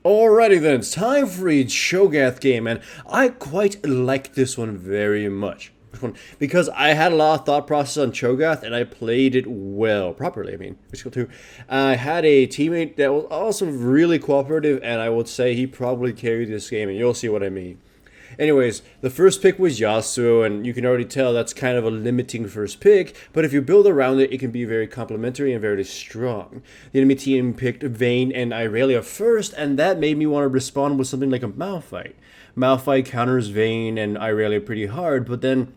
Alrighty then, it's time for a Cho Gath game, and I quite like this one very much. Because I had a lot of thought process on Cho Gath, and I played it well, properly, I mean, Physical 2. I had a teammate that was also really cooperative, and I would say he probably carried this game, and you'll see what I mean. Anyways, the first pick was Yasuo, and you can already tell that's kind of a limiting first pick, but if you build around it, it can be very complementary and very strong. The enemy team picked Vayne and Irelia first, and that made me want to respond with something like a Malphite. Malphite counters Vayne and Irelia pretty hard, but then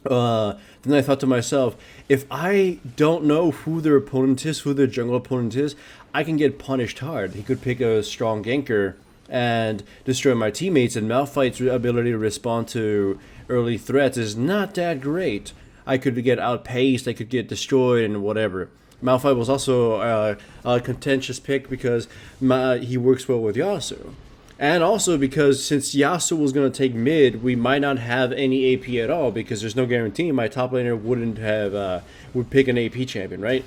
I thought to myself, if I don't know who their opponent is, who their jungle opponent is, I can get punished hard. He could pick a strong ganker and destroy my teammates, and Malphite's ability to respond to early threats is not that great. I could get outpaced, I could get destroyed, and whatever. Malphite was also a contentious pick because he works well with Yasuo. And also because since Yasuo was going to take mid, we might not have any AP at all because there's no guarantee my top laner would pick an AP champion, right?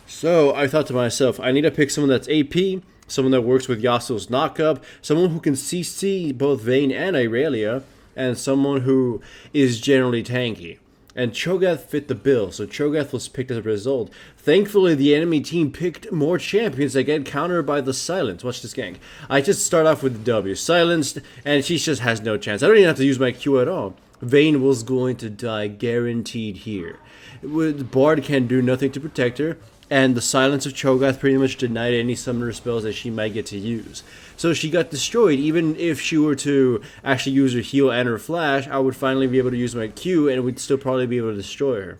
So I thought to myself, I need to pick someone that's AP, someone that works with Yasuo's knockup, someone who can CC both Vayne and Irelia, and someone who is generally tanky. And Cho Gath fit the bill, so Cho Gath was picked as a result. Thankfully, the enemy team picked more champions that get countered by the silence. Watch this gank. I just start off with the W. Silenced, and she just has no chance. I don't even have to use my Q at all. Vayne was going to die, guaranteed here. Bard can do nothing to protect her, and the silence of Cho Gath pretty much denied any summoner spells that she might get to use. So she got destroyed. Even if she were to actually use her heal and her flash, I would finally be able to use my Q, and we'd still probably be able to destroy her.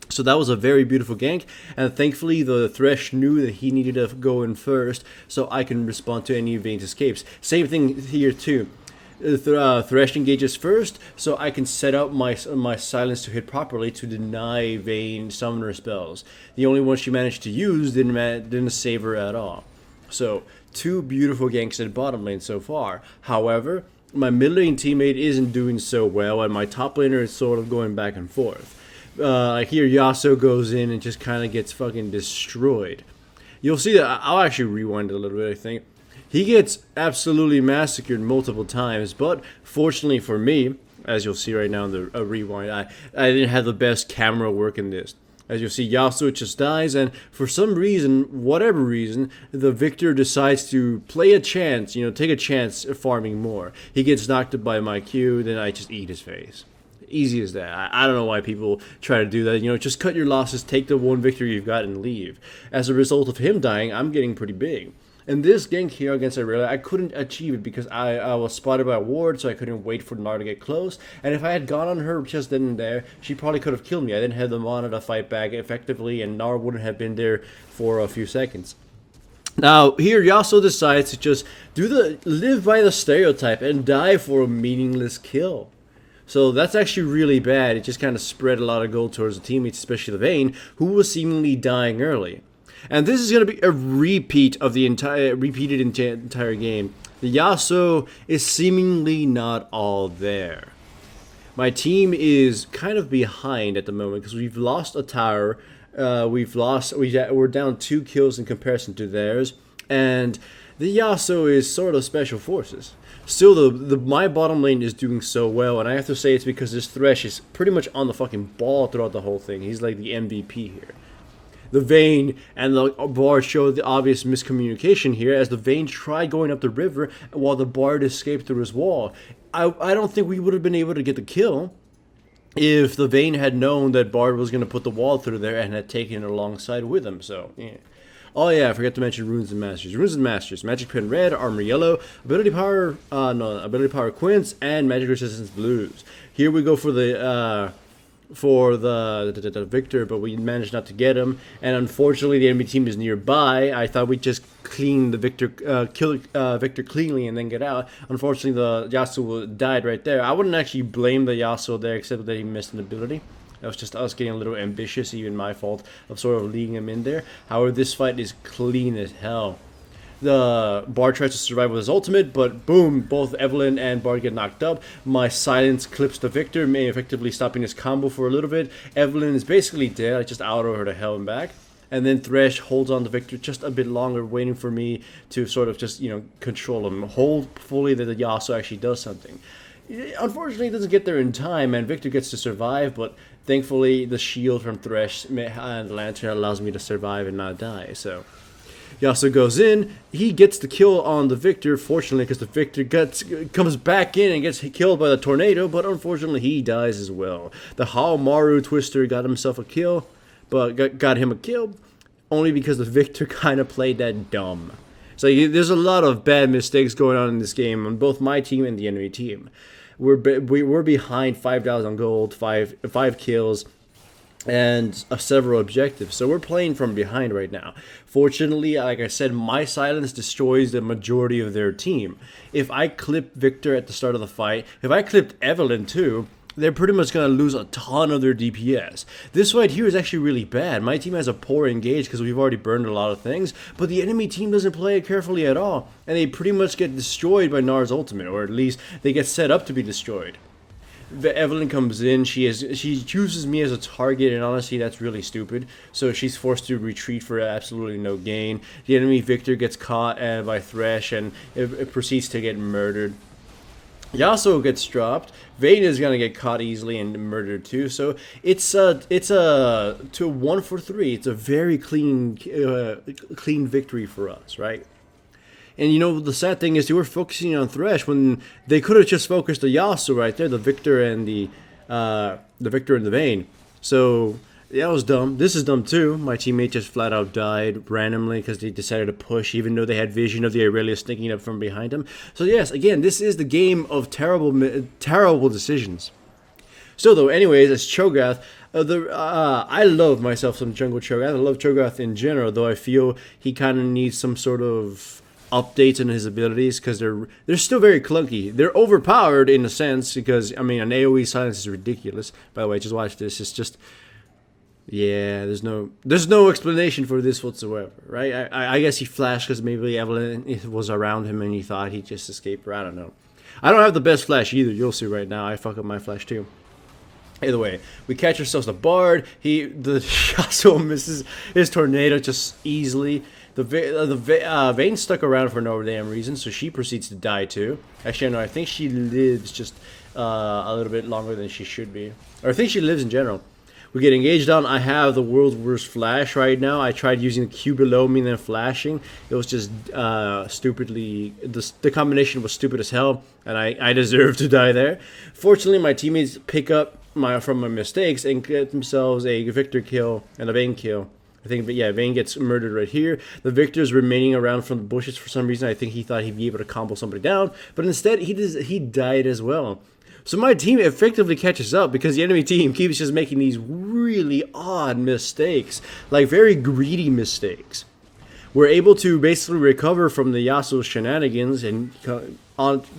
So that was a very beautiful gank, and thankfully the Thresh knew that he needed to go in first, so I can respond to any of Vayne's escapes. Same thing here too. Thresh engages first, so I can set up my silence to hit properly to deny Vayne summoner spells. The only one she managed to use didn't save her at all. So, two beautiful ganks at bottom lane so far. However, my mid lane teammate isn't doing so well, and my top laner is sort of going back and forth. Here Yasuo goes in and just kind of gets fucking destroyed. You'll see that I'll actually rewind it a little bit, I think. He gets absolutely massacred multiple times, but fortunately for me, as you'll see right now in the rewind, I didn't have the best camera work in this. As you'll see, Yasuo just dies, and for some reason, whatever reason, the victor decides to play a chance, take a chance at farming more. He gets knocked up by my Q, then I just eat his face. Easy as that. I don't know why people try to do that. Just cut your losses, take the one victory you've got, and leave. As a result of him dying, I'm getting pretty big. And this gank here against Irelia, I couldn't achieve it because I was spotted by a ward, so I couldn't wait for Gnar to get close. And if I had gone on her just then and there, she probably could have killed me. I didn't have the mana to fight back effectively, and Gnar wouldn't have been there for a few seconds. Now, here Yasuo decides to just live by the stereotype and die for a meaningless kill. So that's actually really bad. It just kind of spread a lot of gold towards the teammates, especially the Vayne, who was seemingly dying early. And this is going to be a repeated entire game. The Yasuo is seemingly not all there. My team is kind of behind at the moment because we've lost a tower. We're down 2 kills in comparison to theirs, and the Yasuo is sort of special forces. Still, my bottom lane is doing so well, and I have to say it's because this Thresh is pretty much on the fucking ball throughout the whole thing. He's like the MVP here. The Vayne and the Bard show the obvious miscommunication here as the Vayne tried going up the river while the Bard escaped through his wall. I don't think we would have been able to get the kill if the Vayne had known that Bard was going to put the wall through there and had taken it alongside with him, so yeah. Oh yeah, I forgot to mention Runes and Masters. Runes and Masters, Magic Pen Red, Armor Yellow, Ability Power Quints, and Magic Resistance Blues. Here we go for the victor, but we managed not to get him, and unfortunately the enemy team is nearby. I thought we'd just clean the victor, kill Victor cleanly and then get out. Unfortunately the Yasuo died right there. I wouldn't actually blame the Yasuo there except that he missed an ability. That was just us getting a little ambitious, even my fault of sort of leading him in there. However, this fight is clean as hell. The Bard tries to survive with his ultimate, but boom, both Evelynn and Bard get knocked up. My silence clips the victor, effectively stopping his combo for a little bit. Evelynn is basically dead. I just auto her to hell and back. And then Thresh holds on to Victor just a bit longer, waiting for me to sort of just, control him. Hopefully that the Yasuo actually does something. Unfortunately, it doesn't get there in time, and Victor gets to survive, but thankfully the shield from Thresh and Lantern allows me to survive and not die, so... Yasuo goes in, he gets the kill on the Victor, fortunately, because the Victor comes back in and gets killed by the tornado, but unfortunately he dies as well. The Haomaru Twister got himself a kill, but got him a kill, only because the Victor kind of played that dumb. So there's a lot of bad mistakes going on in this game on both my team and the enemy team. We're behind 5,000 gold, five kills, and several objectives. So we're playing from behind right now. Fortunately, like I said, my silence destroys the majority of their team. If I clip Victor at the start of the fight, if I clipped Evelyn too, they're pretty much going to lose a ton of their DPS. This fight here is actually really bad. My team has a poor engage because we've already burned a lot of things, but the enemy team doesn't play it carefully at all, and they pretty much get destroyed by Nar's ultimate, or at least they get set up to be destroyed. Evelyn comes in, she chooses me as a target, and honestly that's really stupid, so she's forced to retreat for absolutely no gain. The enemy Victor gets caught by Thresh, and it proceeds to get murdered. Yasuo gets dropped. Vayne is gonna get caught easily and murdered too. So it's a 1 for 3. It's a very clean victory for us, right? And the sad thing is they were focusing on Thresh when they could have just focused the Yasuo right there, the Victor and the Vayne. So yeah, that was dumb. This is dumb too. My teammate just flat out died randomly because they decided to push, even though they had vision of the Aurelia sneaking up from behind him. So yes, again, this is the game of terrible decisions. So though, anyways, as Cho Gath, I love myself some jungle Cho Gath. I love Cho Gath in general, though I feel he kind of needs some sort of updates in his abilities because they're still very clunky. They're overpowered in a sense because, I mean, an AoE silence is ridiculous. By the way, just watch this. It's just... yeah, there's no explanation for this whatsoever, right? I guess he flashed because maybe Evelyn was around him and he thought he'd just escape her. I don't know. I don't have the best flash either. You'll see right now. I fuck up my flash too. Either way, we catch ourselves the Bard. The Yasuo misses his tornado just easily. Vayne stuck around for no damn reason, so she proceeds to die too. Actually, no, I think she lives just a little bit longer than she should be. Or I think she lives in general. We get engaged on. I have the world's worst flash right now. I tried using the Q below me and then flashing. It was just stupidly... The combination was stupid as hell, and I deserve to die there. Fortunately, my teammates pick up from my mistakes and get themselves a Victor kill and a Vayne kill. I think, but yeah, Vayne gets murdered right here. The Victor's remaining around from the bushes for some reason. I think he thought he'd be able to combo somebody down, but instead he died as well. So my team effectively catches up because the enemy team keeps just making these really odd mistakes, like very greedy mistakes. We're able to basically recover from the Yasuo shenanigans, and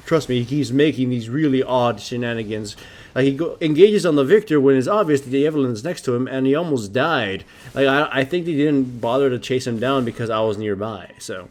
trust me, he keeps making these really odd shenanigans. Like he engages on the Victor when it's obvious that the Evelyn's next to him, and he almost died. Like I think they didn't bother to chase him down because I was nearby. So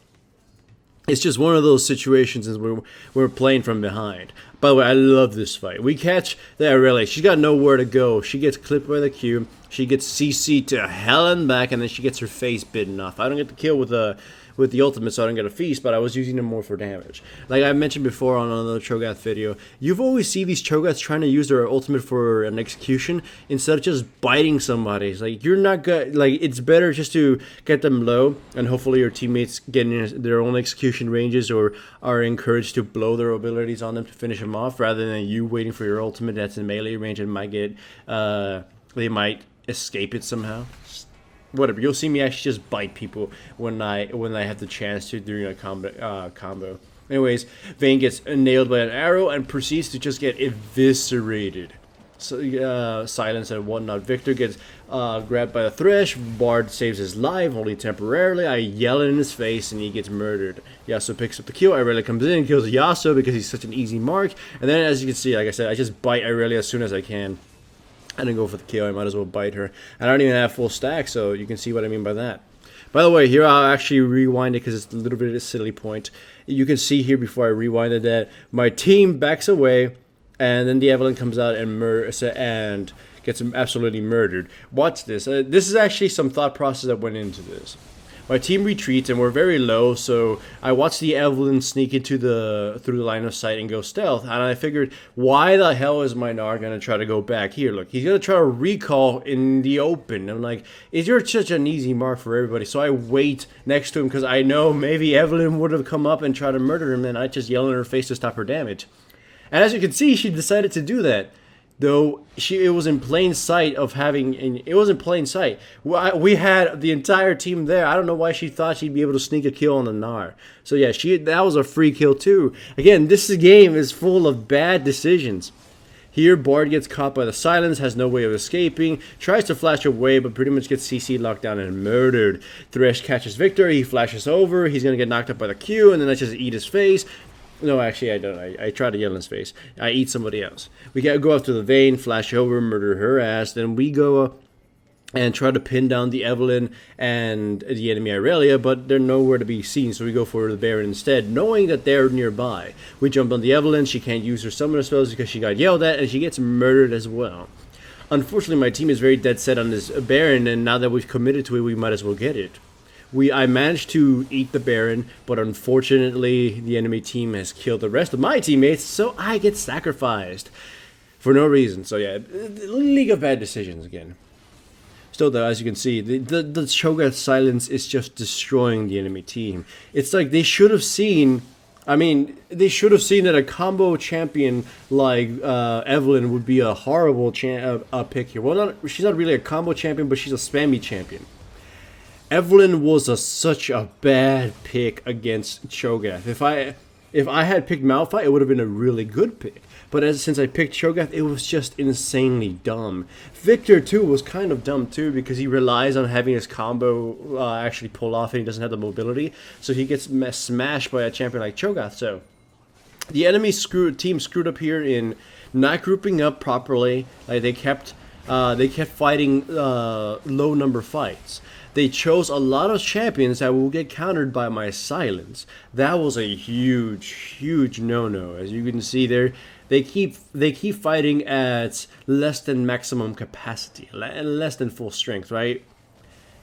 it's just one of those situations as we're playing from behind. By the way, I love this fight. We catch the Aurelia. She's got nowhere to go. She gets clipped by the Q. She gets CC'd to hell and back, and then she gets her face bitten off. I don't get the kill with the ultimate, so I don't get a feast, but I was using them more for damage. Like I mentioned before on another Cho Gath video, you've always seen these Cho Gaths trying to use their ultimate for an execution instead of just biting somebody. It's like, you're not good. Like, it's better just to get them low, and hopefully your teammates get in their own execution ranges or are encouraged to blow their abilities on them to finish them off, rather than you waiting for your ultimate that's in melee range and might get, they might escape it somehow. Whatever, you'll see me actually just bite people when I have the chance to during a combo. Anyways, Vayne gets nailed by an arrow and proceeds to just get eviscerated. So, silence and whatnot. Victor gets grabbed by the Thresh. Bard saves his life, only temporarily. I yell in his face and he gets murdered. Yasuo picks up the kill. Aurelia comes in and kills Yasuo because he's such an easy mark. And then, as you can see, like I said, I just bite Aurelia as soon as I can. I didn't go for the kill. I might as well bite her. I don't even have full stack, so you can see what I mean by that. By the way, here I'll actually rewind it because it's a little bit of a silly point. You can see here before I rewind it that my team backs away, and then the Evelyn comes out and gets absolutely murdered. Watch this. This is actually some thought process that went into this. My team retreats and we're very low, so I watched the Evelyn sneak into through the line of sight and go stealth, and I figured, why the hell is my Gnar gonna try to go back here? Look, he's gonna try to recall in the open. I'm like, is there such an easy mark for everybody? So I wait next to him because I know maybe Evelyn would have come up and tried to murder him, and I just yell in her face to stop her damage. And as you can see, she decided to do that. Though it was in plain sight of having, it was in plain sight. We had the entire team there. I don't know why she thought she'd be able to sneak a kill on the Gnar. So yeah, that was a free kill too. Again, this game is full of bad decisions. Here, Bard gets caught by the silence, has no way of escaping, tries to flash away, but pretty much gets CC locked down and murdered. Thresh catches Victor, he flashes over, he's gonna get knocked up by the Q, and then I just eat his face. No, actually, I don't. I try to yell in his face. I eat somebody else. We go up to the Vayne, flash over, murder her ass. Then we go and try to pin down the Evelyn and the enemy Irelia, but they're nowhere to be seen, so we go for the Baron instead, knowing that they're nearby. We jump on the Evelyn. She can't use her summoner spells because she got yelled at, and she gets murdered as well. Unfortunately, my team is very dead set on this Baron, and now that we've committed to it, we might as well get it. I managed to eat the Baron, but unfortunately the enemy team has killed the rest of my teammates, so I get sacrificed for no reason. So yeah, league of bad decisions again. Still though, as you can see, the Cho Gath silence is just destroying the enemy team. It's like they should have seen, they should have seen that a combo champion like Evelyn would be a horrible pick here. Well, she's not really a combo champion, but she's a spammy champion. Evelyn was such a bad pick against Cho Gath. If I had picked Malphite, it would have been a really good pick. But since I picked Cho Gath, it was just insanely dumb. Victor too was kind of dumb too because he relies on having his combo actually pull off, and he doesn't have the mobility, so he gets smashed by a champion like Cho Gath. So the enemy team screwed up here in not grouping up properly. Like they kept fighting low number fights. They chose a lot of champions that will get countered by my silence. That was a huge no-no. As you can see there, they keep fighting at less than maximum capacity, less than full strength, right?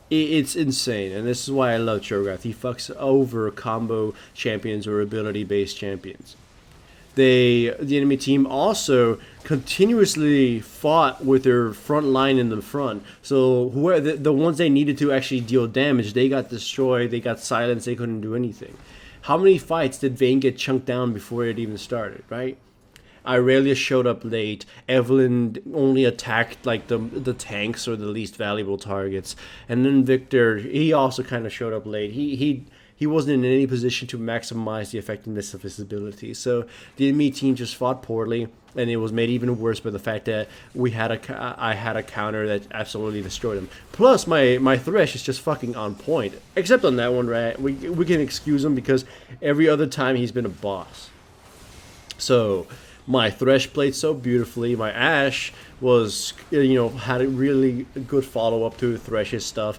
It's insane, and this is why I love Cho Gath. He fucks over combo champions or ability-based champions. The enemy team also continuously fought with their front line in the front. So the ones they needed to actually deal damage, they got destroyed, they got silenced, they couldn't do anything. How many fights did Vayne get chunked down before it even started, right? Irelia showed up late. Evelyn only attacked like the tanks or the least valuable targets. And then Victor, he also kind of showed up late. He wasn't in any position to maximize the effectiveness of his abilities. So the enemy team just fought poorly, and it was made even worse by the fact that I had a counter that absolutely destroyed him. Plus, my Thresh is just fucking on point. Except on that one, right? We can excuse him because every other time he's been a boss. So my Thresh played so beautifully. My Ashe was, had a really good follow-up to Thresh's stuff.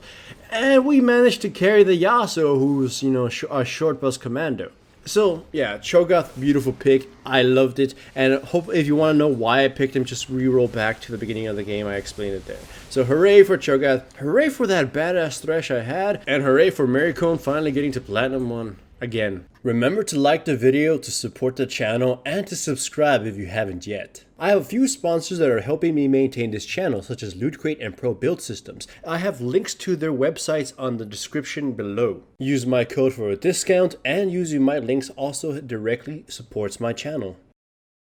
And we managed to carry the Yasuo, who's, a short bus commando. So, yeah, Cho Gath, beautiful pick. I loved it. And hope if you want to know why I picked him, just re-roll back to the beginning of the game. I explained it there. So, hooray for Cho Gath. Hooray for that badass Thresh I had. And hooray for Maricone finally getting to Platinum 1 again. Remember to like the video to support the channel and to subscribe if you haven't yet. I have a few sponsors that are helping me maintain this channel, such as Loot Crate and Pro Build Systems. I have links to their websites on the description below. Use my code for a discount, and using my links also directly supports my channel.